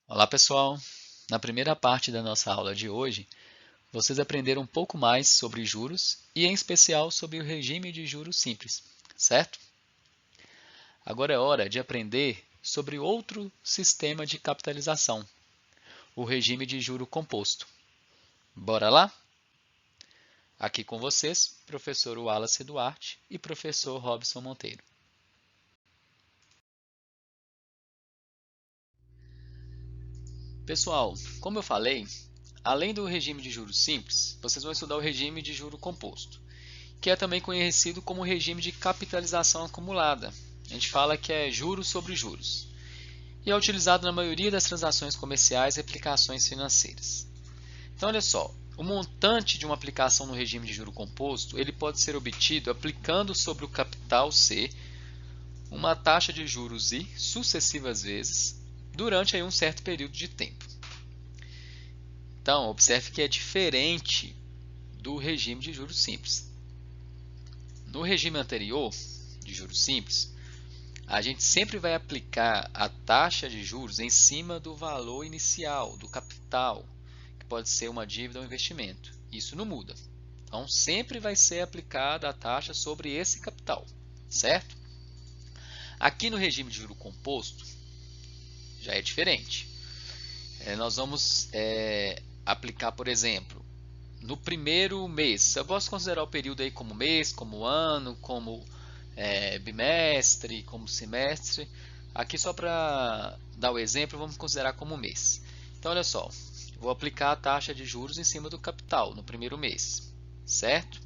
Olá pessoal! Na primeira parte da nossa aula de hoje, vocês aprenderam um pouco mais sobre juros e em especial sobre o regime de juros simples, certo? Agora é hora de aprender sobre outro sistema de capitalização, o regime de juro composto. Bora lá? Aqui com vocês, professor Wallace Duarte e professor Robson Monteiro. Pessoal, como eu falei, além do regime de juros simples, vocês vão estudar o regime de juro composto, que é também conhecido como regime de capitalização acumulada. A gente fala que é juros sobre juros. E é utilizado na maioria das transações comerciais e aplicações financeiras. Então, olha só, o montante de uma aplicação no regime de juro composto, ele pode ser obtido aplicando sobre o capital C uma taxa de juros I sucessivas vezes durante aí um certo período de tempo. Então, observe que é diferente do regime de juros simples. No regime anterior de juros simples, a gente sempre vai aplicar a taxa de juros em cima do valor inicial, do capital, que pode ser uma dívida ou um investimento. Isso não muda. Então, sempre vai ser aplicada a taxa sobre esse capital, certo? Aqui no regime de juro composto, já é diferente. Nós vamos aplicar, por exemplo, no primeiro mês. Eu posso considerar o período aí como mês, como ano, como bimestre, como semestre. Aqui só para dar o exemplo, vamos considerar como mês. Então, olha só, vou aplicar a taxa de juros em cima do capital no primeiro mês, certo?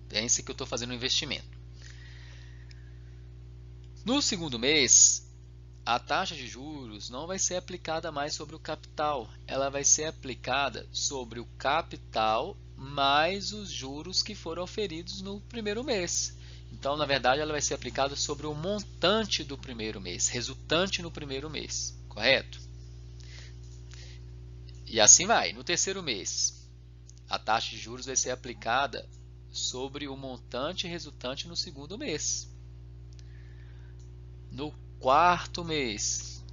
Pense que eu estou fazendo um investimento. No segundo mês, a taxa de juros não vai ser aplicada mais sobre o capital, ela vai ser aplicada sobre o capital mais os juros que foram oferidos no primeiro mês. Então, na verdade, ela vai ser aplicada sobre o montante do primeiro mês, resultante no primeiro mês, correto? E assim vai. No terceiro mês, a taxa de juros vai ser aplicada sobre o montante resultante no segundo mês. No quarto mês,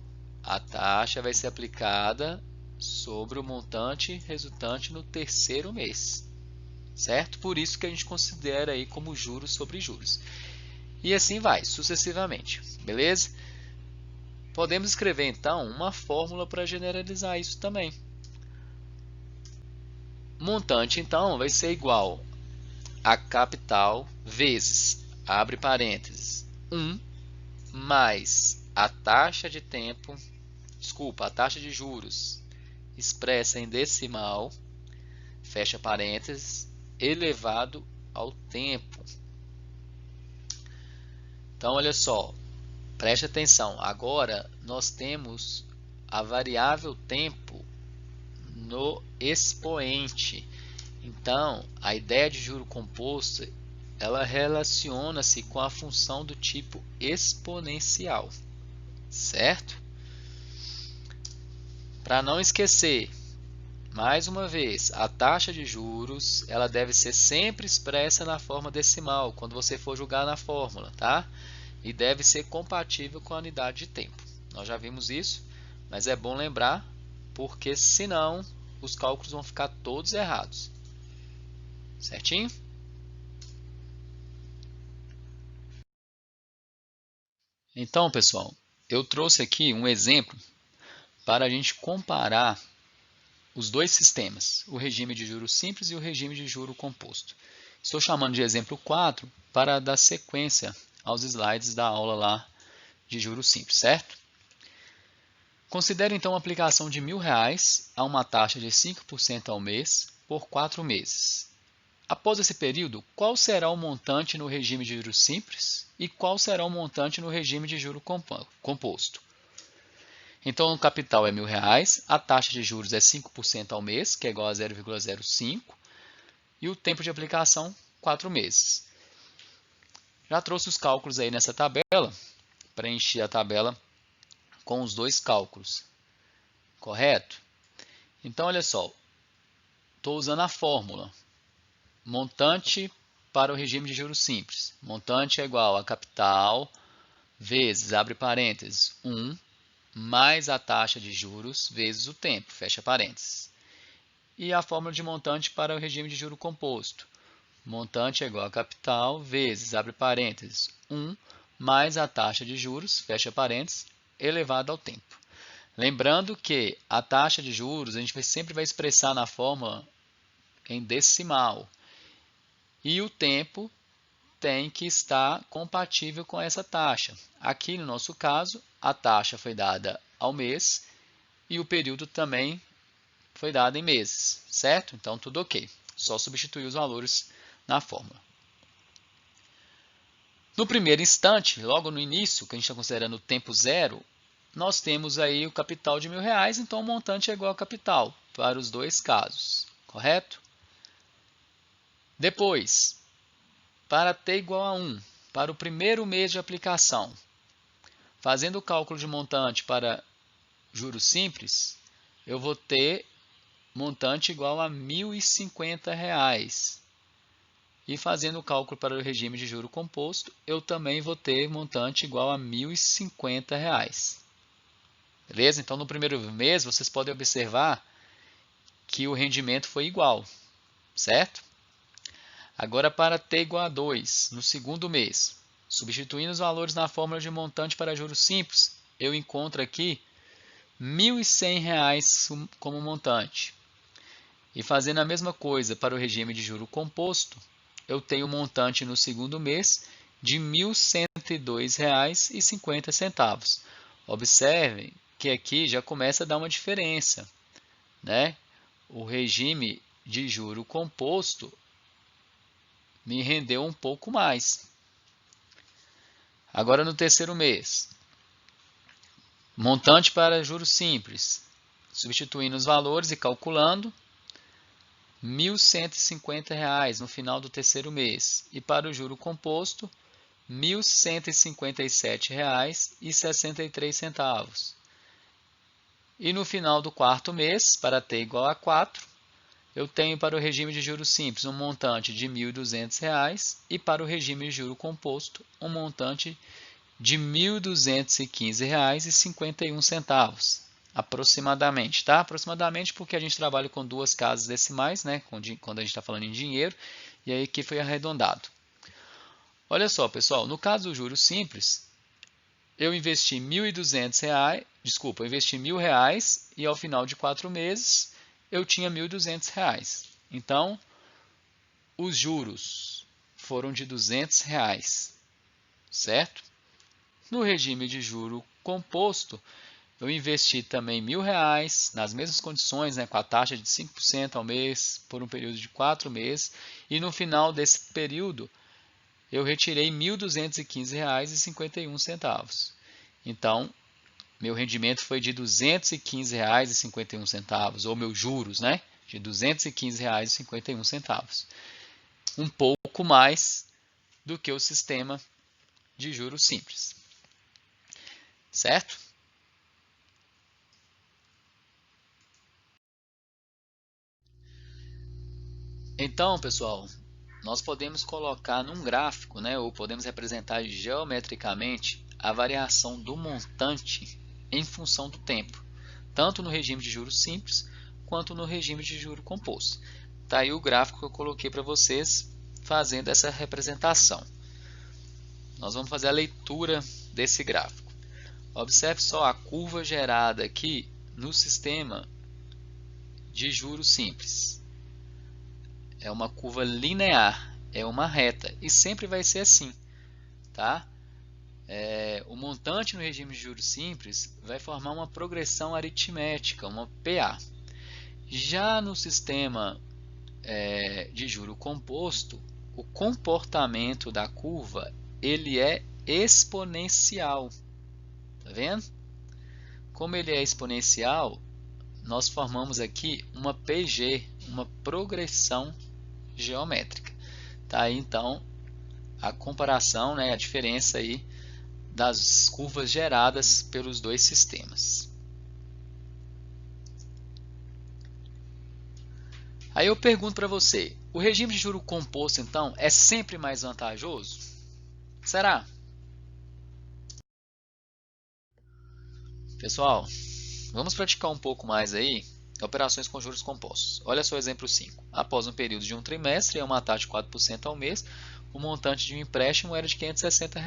a taxa vai ser aplicada sobre o montante resultante no terceiro mês, certo? Por isso que a gente considera aí como juros sobre juros. E assim vai, sucessivamente, beleza? Podemos escrever então uma fórmula para generalizar isso também. Montante então vai ser igual a capital vezes, abre parênteses, 1 mais a taxa de tempo, desculpa, a taxa de juros expressa em decimal, fecha parênteses, elevado ao tempo. Então, olha só, preste atenção. Agora, nós temos a variável tempo no expoente. Então, a ideia de juro composto, ela relaciona-se com a função do tipo exponencial, certo? Para não esquecer, mais uma vez, a taxa de juros ela deve ser sempre expressa na forma decimal, quando você for jogar na fórmula, tá? E deve ser compatível com a unidade de tempo. Nós já vimos isso, mas é bom lembrar, porque senão os cálculos vão ficar todos errados. Certinho? Então, pessoal, eu trouxe aqui um exemplo para a gente comparar os dois sistemas, o regime de juros simples e o regime de juro composto. Estou chamando de exemplo 4 para dar sequência aos slides da aula lá de juros simples, certo? Considere então a aplicação de R$ 1.000 a uma taxa de 5% ao mês por 4 meses. Após esse período, qual será o montante no regime de juros simples e qual será o montante no regime de juro composto? Então, o capital é R$ 1.000, a taxa de juros é 5% ao mês, que é igual a 0,05, e o tempo de aplicação, 4 meses. Já trouxe os cálculos aí nessa tabela, preenchi a tabela com os dois cálculos, correto? Então, olha só, estou usando a fórmula. Montante para o regime de juros simples. Montante é igual a capital vezes, abre parênteses, 1 mais a taxa de juros vezes o tempo, fecha parênteses. E a fórmula de montante para o regime de juro composto. Montante é igual a capital vezes, abre parênteses, 1 mais a taxa de juros, fecha parênteses, elevado ao tempo. Lembrando que a taxa de juros a gente sempre vai expressar na fórmula em decimal. E o tempo tem que estar compatível com essa taxa. Aqui no nosso caso, a taxa foi dada ao mês e o período também foi dado em meses, certo? Então tudo ok, só substituir os valores na fórmula. No primeiro instante, logo no início, que a gente está considerando o tempo zero, nós temos aí o capital de R$1.000, então o montante é igual a capital para os dois casos, correto? Depois, para t igual a 1, para o primeiro mês de aplicação, fazendo o cálculo de montante para juros simples, eu vou ter montante igual a R$1.050. E fazendo o cálculo para o regime de juro composto, eu também vou ter montante igual a R$1.050. Beleza? Então, no primeiro mês, vocês podem observar que o rendimento foi igual, certo? Agora, para t igual a 2, no segundo mês, substituindo os valores na fórmula de montante para juros simples, eu encontro aqui R$1.100 como montante. E fazendo a mesma coisa para o regime de juro composto, eu tenho um montante no segundo mês de R$1.102,50. Observem que aqui já começa a dar uma diferença, né? O regime de juro composto me rendeu um pouco mais. Agora no terceiro mês, montante para juros simples, substituindo os valores e calculando, R$1.150 no final do terceiro mês. E para o juro composto, R$1.157,63. E no final do quarto mês, para t igual a 4, eu tenho para o regime de juros simples um montante de R$1.200 e para o regime de juro composto um montante de R$1.215,51. Aproximadamente, tá? Aproximadamente porque a gente trabalha com duas casas decimais, né? Quando a gente está falando em dinheiro, e aí aqui foi arredondado. Olha só, pessoal, no caso do juros simples, eu investi R$1.200, eu investi R$1.000 e ao final de 4 meses eu tinha R$1.200. Então, os juros foram de R$200, certo? No regime de juro composto, eu investi também R$1.000 nas mesmas condições, né, com a taxa de 5% ao mês por um período de 4 meses. E no final desse período, eu retirei R$1.215,51. Então, meu rendimento foi de R$215,51, ou meus juros, né, de R$215,51. Um pouco mais do que o sistema de juros simples. Certo? Então, pessoal, nós podemos colocar num gráfico, né, ou podemos representar geometricamente a variação do montante em função do tempo, tanto no regime de juros simples quanto no regime de juro composto. Está aí o gráfico que eu coloquei para vocês fazendo essa representação. Nós vamos fazer a leitura desse gráfico. Observe só a curva gerada aqui no sistema de juros simples. É uma curva linear, é uma reta e sempre vai ser assim, tá? O montante no regime de juros simples vai formar uma progressão aritmética, uma PA. Já no sistema de juro composto, o comportamento da curva ele é exponencial, tá vendo? Como ele é exponencial, nós formamos aqui uma PG, uma progressão geométrica. Tá aí então a comparação, né, a diferença aí das curvas geradas pelos dois sistemas. Aí eu pergunto para você, o regime de juro composto então é sempre mais vantajoso? Será? Pessoal, vamos praticar um pouco mais aí operações com juros compostos. Olha só o exemplo 5. Após um período de um trimestre e uma taxa de 4% ao mês, o montante de um empréstimo era de R$ 560.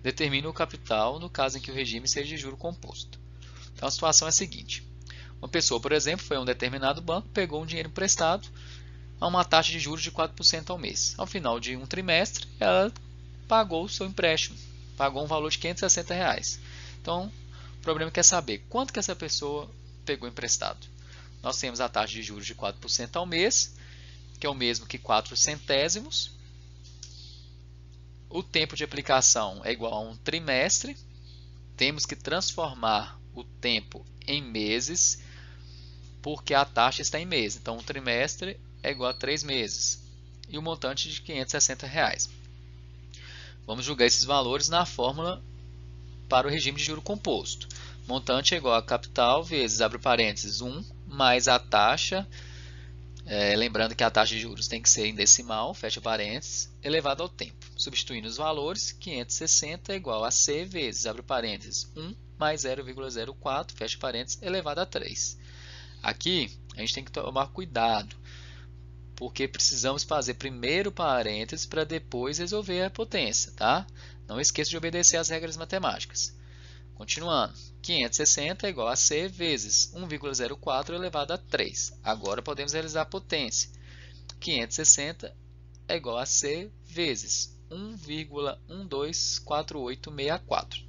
Determine o capital no caso em que o regime seja de juro composto. Então a situação é a seguinte. Uma pessoa, por exemplo, foi a um determinado banco, pegou um dinheiro emprestado a uma taxa de juros de 4% ao mês. Ao final de um trimestre, ela pagou o seu empréstimo, pagou um valor de R$ 560. Então, o problema é saber quanto que essa pessoa pegou emprestado. Nós temos a taxa de juros de 4% ao mês, que é o mesmo que 4 centésimos. O tempo de aplicação é igual a um trimestre. Temos que transformar o tempo em meses, porque a taxa está em meses. Então, um trimestre é igual a 3 meses. E o montante de R$ 560. Vamos jogar esses valores na fórmula para o regime de juro composto. Montante é igual a capital vezes, abre parênteses, 1, mais a taxa, lembrando que a taxa de juros tem que ser em decimal, fecha parênteses, elevado ao tempo. Substituindo os valores, 560 é igual a C vezes, abre parênteses, 1 mais 0,04, fecha parênteses, elevado a 3. Aqui, a gente tem que tomar cuidado, porque precisamos fazer primeiro parênteses para depois resolver a potência, tá? Não esqueça de obedecer às regras matemáticas. Continuando, 560 é igual a C vezes 1,04 elevado a 3. Agora podemos realizar a potência. 560 é igual a C vezes 1,124864.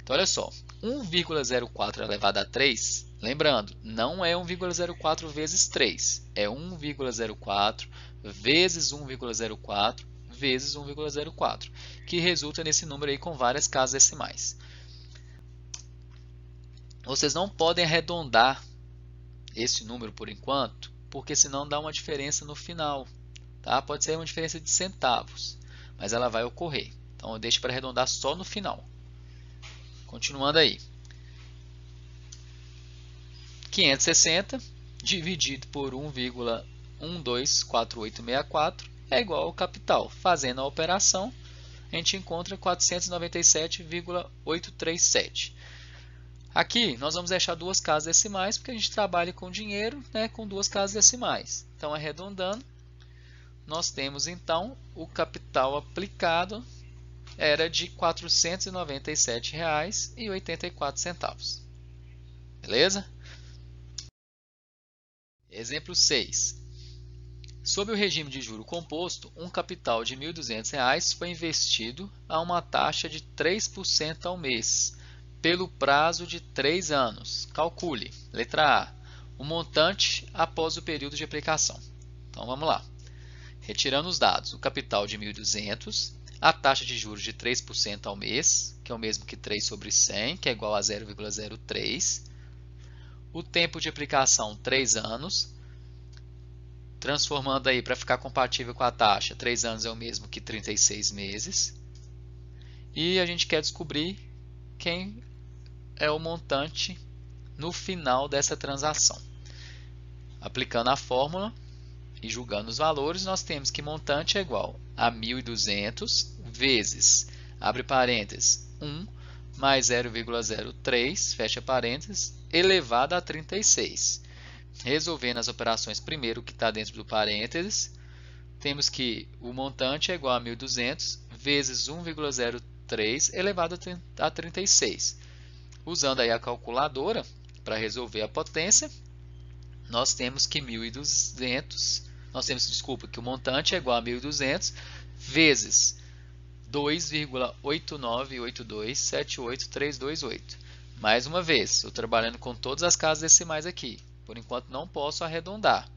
Então, olha só, 1,04 elevado a 3, lembrando, não é 1,04 vezes 3, é 1,04 vezes 1,04 vezes 1,04, que resulta nesse número aí com várias casas decimais. Vocês não podem arredondar esse número por enquanto, porque senão dá uma diferença no final. Tá? Pode ser uma diferença de centavos, mas ela vai ocorrer. Então eu deixo para arredondar só no final. Continuando aí. 560 dividido por 1,124864 é igual ao capital. Fazendo a operação, a gente encontra 497,837. Aqui nós vamos deixar duas casas decimais, porque a gente trabalha com dinheiro, né, com duas casas decimais. Então, arredondando, nós temos então o capital aplicado era de R$ 497,84. Beleza? Exemplo 6. Sob o regime de juro composto, um capital de R$ 1.200 foi investido a uma taxa de 3% ao mês, pelo prazo de 3 anos. Calcule. Letra A. O montante após o período de aplicação. Então, vamos lá. Retirando os dados. O capital de 1.200, a taxa de juros de 3% ao mês, que é o mesmo que 3 sobre 100, que é igual a 0,03. O tempo de aplicação, 3 anos. Transformando aí para ficar compatível com a taxa, 3 anos é o mesmo que 36 meses. E a gente quer descobrir quem é o montante no final dessa transação. Aplicando a fórmula e julgando os valores, nós temos que montante é igual a 1.200 vezes, abre parênteses, 1 mais 0,03, fecha parênteses, elevado a 36. Resolvendo as operações primeiro que está dentro do parênteses, temos que o montante é igual a 1.200 vezes 1,03 elevado a 36. Usando aí a calculadora para resolver a potência, nós temos que 1.200, que o montante é igual a 1.200 vezes 2,898278328. Mais uma vez, estou trabalhando com todas as casas decimais aqui. Por enquanto não posso arredondar,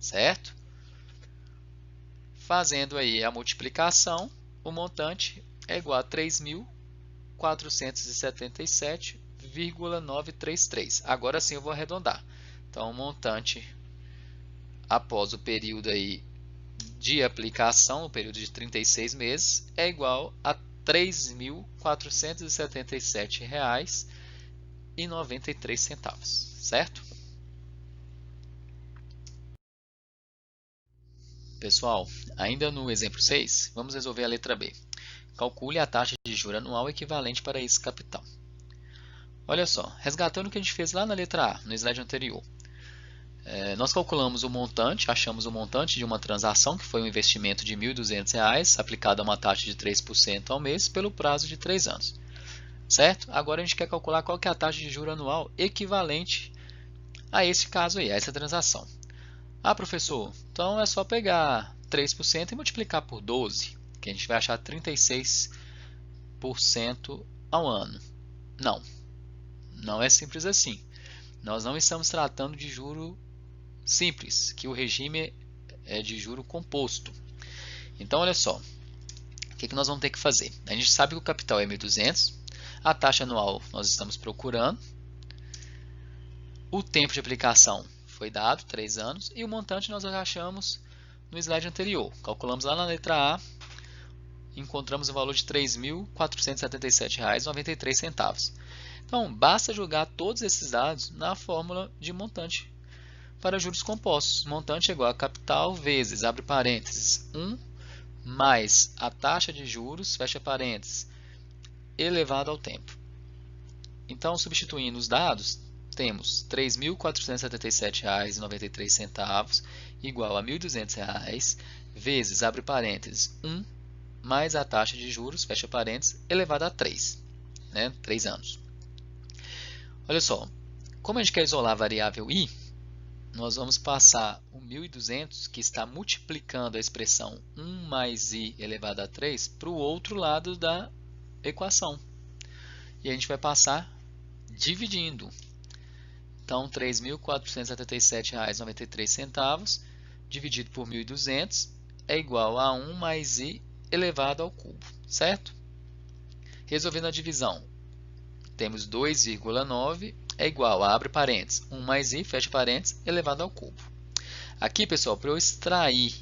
certo? Fazendo aí a multiplicação, o montante é igual a 3.477,933. Agora sim eu vou arredondar. Então, o montante após o período aí de aplicação, o período de 36 meses, é igual a R$ 3.477,93, certo? Pessoal, ainda no exemplo 6, vamos resolver a letra B. Calcule a taxa de juros anual equivalente para esse capital. Olha só, resgatando o que a gente fez lá na letra A, no slide anterior. Nós calculamos o montante, achamos o montante de uma transação, que foi um investimento de R$ 1.200, aplicado a uma taxa de 3% ao mês, pelo prazo de 3 anos. Certo? Agora a gente quer calcular qual que é a taxa de juros anual equivalente a esse caso aí, a essa transação. Ah, professor, então é só pegar 3% e multiplicar por 12, que a gente vai achar 36% ao ano. Não é simples assim. Nós não estamos tratando de juro simples, que o regime é de juro composto. Então, olha só, o que nós vamos ter que fazer? A gente sabe que o capital é 1.200, a taxa anual nós estamos procurando, o tempo de aplicação foi dado, 3 anos, e o montante nós achamos no slide anterior. Calculamos lá na letra A, encontramos o valor de R$ 3.477,93. Então, basta jogar todos esses dados na fórmula de montante para juros compostos. Montante é igual a capital vezes, abre parênteses, 1 mais a taxa de juros, fecha parênteses, elevado ao tempo. Então, substituindo os dados, temos R$ 3.477,93 igual a R$ 1.200 vezes, abre parênteses, 1 mais a taxa de juros, fecha parênteses, elevado a 3, 3 anos. Olha só, como a gente quer isolar a variável i, nós vamos passar o 1.200, que está multiplicando a expressão 1 mais i elevado a 3, para o outro lado da equação. E a gente vai passar dividindo. Então, R$ 3.477,93 dividido por 1.200 é igual a 1 mais i elevado ao cubo, certo? Resolvendo a divisão, temos 2,9 é igual a, abre parênteses, 1 mais i, fecha parênteses, elevado ao cubo. Aqui, pessoal, para eu extrair,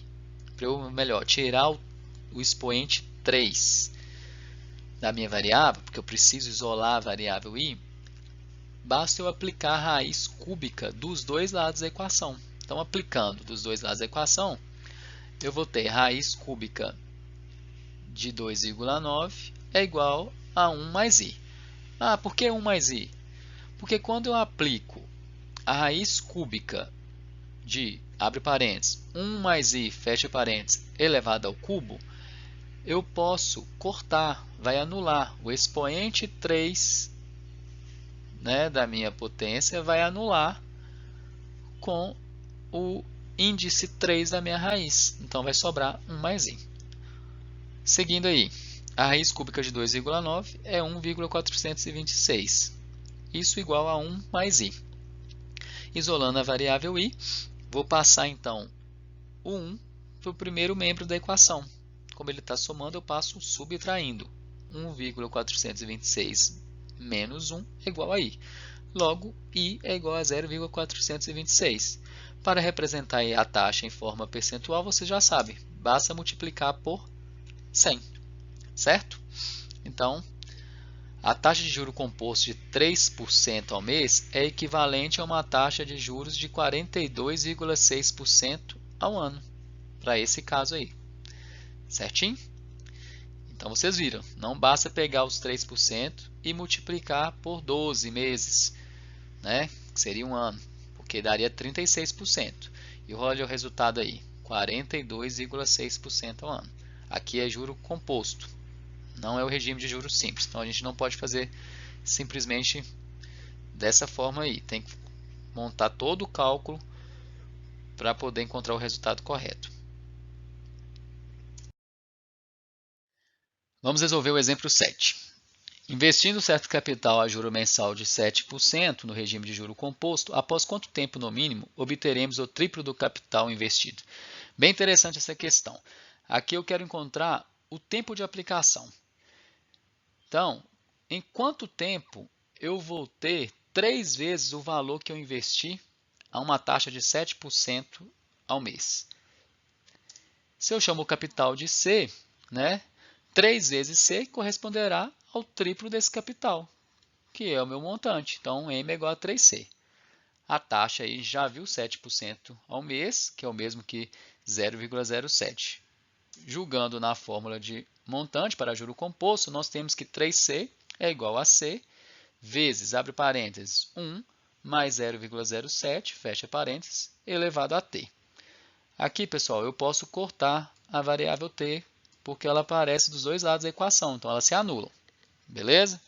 tirar o expoente 3 da minha variável, porque eu preciso isolar a variável i, basta eu aplicar a raiz cúbica dos dois lados da equação. Então, aplicando dos dois lados da equação, eu vou ter raiz cúbica de 2,9 é igual a 1 mais i. Ah, por que 1 mais i? Porque quando eu aplico a raiz cúbica de, abre parênteses, 1 mais i, fecha parênteses, elevado ao cubo, eu posso cortar, vai anular. O expoente 3 da minha potência vai anular com o índice 3 da minha raiz. Então, vai sobrar 1 mais i. Seguindo aí, a raiz cúbica de 2,9 é 1,426. Isso igual a 1 mais i. Isolando a variável i, vou passar então o 1 para o primeiro membro da equação. Como ele está somando, eu passo subtraindo. 1,426 menos 1 é igual a i. Logo, i é igual a 0,426. Para representar a taxa em forma percentual, você já sabe, basta multiplicar por 100, certo? Então, a taxa de juro composto de 3% ao mês é equivalente a uma taxa de juros de 42,6% ao ano, para esse caso aí. Certinho? Então, vocês viram, não basta pegar os 3% e multiplicar por 12 meses, que seria um ano, porque daria 36%. E olha o resultado aí, 42,6% ao ano. Aqui é juro composto. Não é o regime de juros simples. Então, a gente não pode fazer simplesmente dessa forma aí. Tem que montar todo o cálculo para poder encontrar o resultado correto. Vamos resolver o exemplo 7. Investindo certo capital a juro mensal de 7% no regime de juro composto, após quanto tempo, no mínimo, obteremos o triplo do capital investido? Bem interessante essa questão. Aqui eu quero encontrar o tempo de aplicação. Então, em quanto tempo eu vou ter 3 vezes o valor que eu investi a uma taxa de 7% ao mês? Se eu chamo o capital de C, 3 vezes C corresponderá ao triplo desse capital, que é o meu montante. Então, M é igual a 3C. A taxa aí já viu 7% ao mês, que é o mesmo que 0,07. Julgando na fórmula de montante para juro composto, nós temos que 3C é igual a C vezes, abre parênteses, 1 mais 0,07, fecha parênteses, elevado a t. Aqui, pessoal, eu posso cortar a variável t, porque ela aparece dos dois lados da equação, então elas se anulam. Beleza?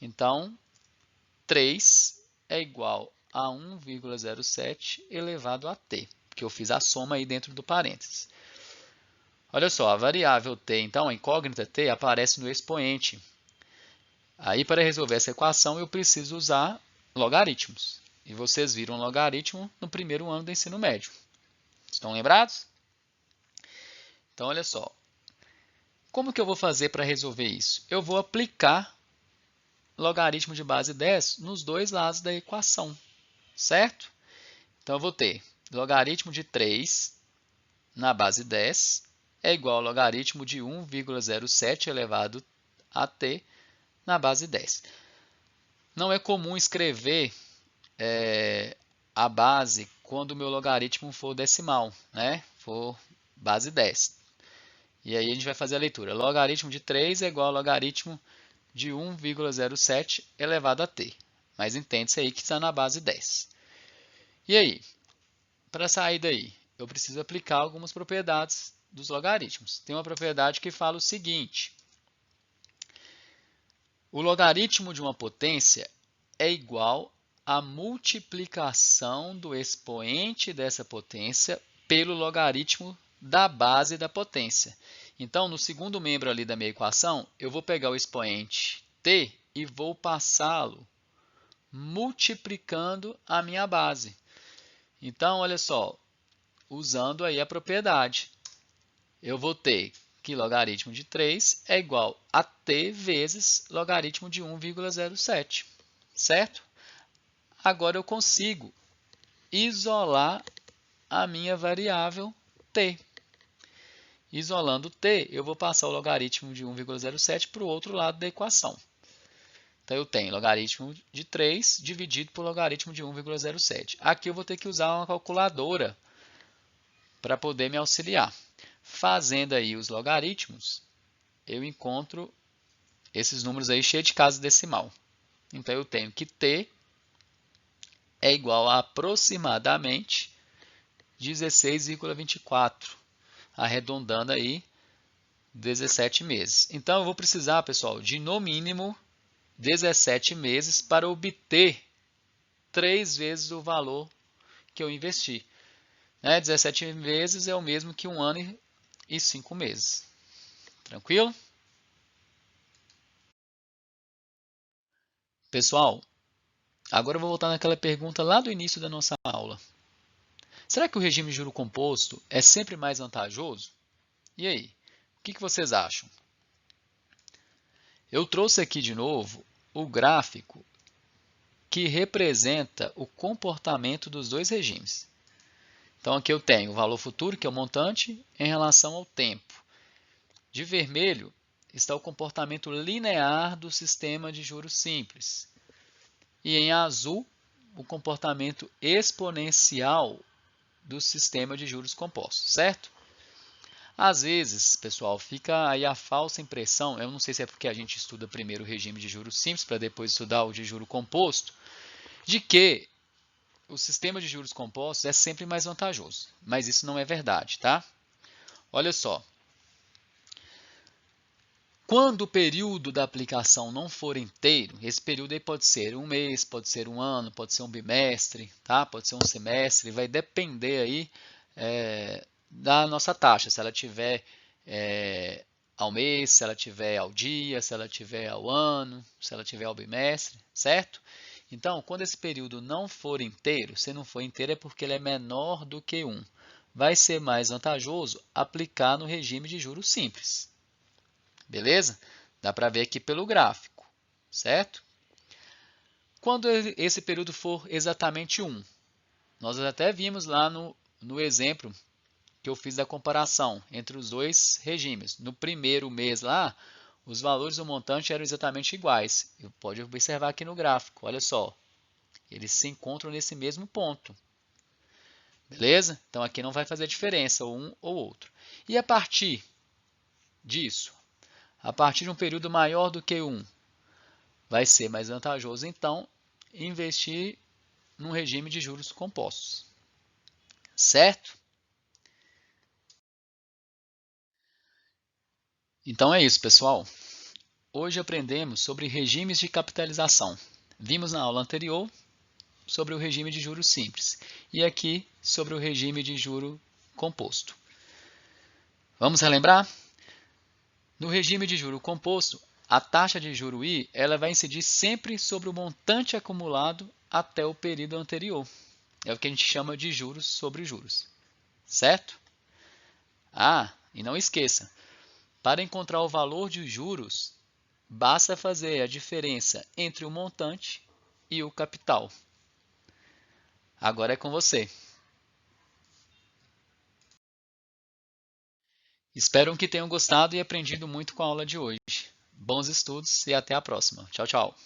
Então, 3 é igual a 1,07 elevado a t, porque eu fiz a soma aí dentro do parênteses. Olha só, a variável t, então, a incógnita t, aparece no expoente. Aí, para resolver essa equação, eu preciso usar logaritmos. E vocês viram logaritmo no primeiro ano do ensino médio. Estão lembrados? Então, olha só. Como que eu vou fazer para resolver isso? Eu vou aplicar logaritmo de base 10 nos dois lados da equação, certo? Então, eu vou ter logaritmo de 3 na base 10 é igual ao logaritmo de 1,07 elevado a t na base 10. Não é comum escrever a base quando o meu logaritmo for decimal, né? For base 10. E aí a gente vai fazer a leitura. Logaritmo de 3 é igual ao logaritmo de 1,07 elevado a t. Mas entende-se aí que está na base 10. E aí, para sair daí, eu preciso aplicar algumas propriedades dos logaritmos. Tem uma propriedade que fala o seguinte: o logaritmo de uma potência é igual à multiplicação do expoente dessa potência pelo logaritmo da base da potência. Então, no segundo membro ali da minha equação, eu vou pegar o expoente t e vou passá-lo multiplicando a minha base. Então, olha só, usando aí a propriedade, eu vou ter que logaritmo de 3 é igual a t vezes logaritmo de 1,07, certo? Agora eu consigo isolar a minha variável t. Isolando t, eu vou passar o logaritmo de 1,07 para o outro lado da equação. Então, eu tenho logaritmo de 3 dividido por logaritmo de 1,07. Aqui eu vou ter que usar uma calculadora para poder me auxiliar. Fazendo aí os logaritmos, eu encontro esses números aí cheios de casa decimal. Então, eu tenho que t é igual a aproximadamente 16,24, arredondando aí 17 meses. Então, eu vou precisar, pessoal, de no mínimo 17 meses para obter 3 vezes o valor que eu investi. 17 meses é o mesmo que 1 ano e 5 meses. Tranquilo? Pessoal, agora eu vou voltar naquela pergunta lá do início da nossa aula. Será que o regime de juro composto é sempre mais vantajoso? E aí, o que vocês acham? Eu trouxe aqui de novo o gráfico que representa o comportamento dos dois regimes. Então, aqui eu tenho o valor futuro, que é o montante, em relação ao tempo. De vermelho está o comportamento linear do sistema de juros simples. E em azul, o comportamento exponencial do sistema de juros compostos, certo? Às vezes, pessoal, fica aí a falsa impressão, eu não sei se é porque a gente estuda primeiro o regime de juros simples para depois estudar o de juro composto, de que o sistema de juros compostos é sempre mais vantajoso, mas isso não é verdade, tá? Olha só, quando o período da aplicação não for inteiro, esse período aí pode ser um mês, pode ser um ano, pode ser um bimestre, tá? Pode ser um semestre, vai depender aí da nossa taxa, se ela tiver ao mês, se ela tiver ao dia, se ela tiver ao ano, se ela tiver ao bimestre, certo? Então, quando esse período não for inteiro, se não for inteiro é porque ele é menor do que 1. Vai ser mais vantajoso aplicar no regime de juros simples. Beleza? Dá para ver aqui pelo gráfico, certo? Quando esse período for exatamente 1, nós até vimos lá no exemplo que eu fiz da comparação entre os dois regimes. No primeiro mês lá, os valores do montante eram exatamente iguais. Pode observar aqui no gráfico, olha só. Eles se encontram nesse mesmo ponto. Beleza? Então, aqui não vai fazer diferença um ou outro. E a partir disso, a partir de um período maior do que 1, vai ser mais vantajoso, então, investir num regime de juros compostos. Certo? Então é isso, pessoal. Hoje aprendemos sobre regimes de capitalização. Vimos na aula anterior sobre o regime de juros simples e aqui sobre o regime de juro composto. Vamos relembrar? No regime de juro composto, a taxa de juro I ela vai incidir sempre sobre o montante acumulado até o período anterior. É o que a gente chama de juros sobre juros. Certo? E não esqueça, para encontrar o valor de juros, basta fazer a diferença entre o montante e o capital. Agora é com você. Espero que tenham gostado e aprendido muito com a aula de hoje. Bons estudos e até a próxima. Tchau, tchau.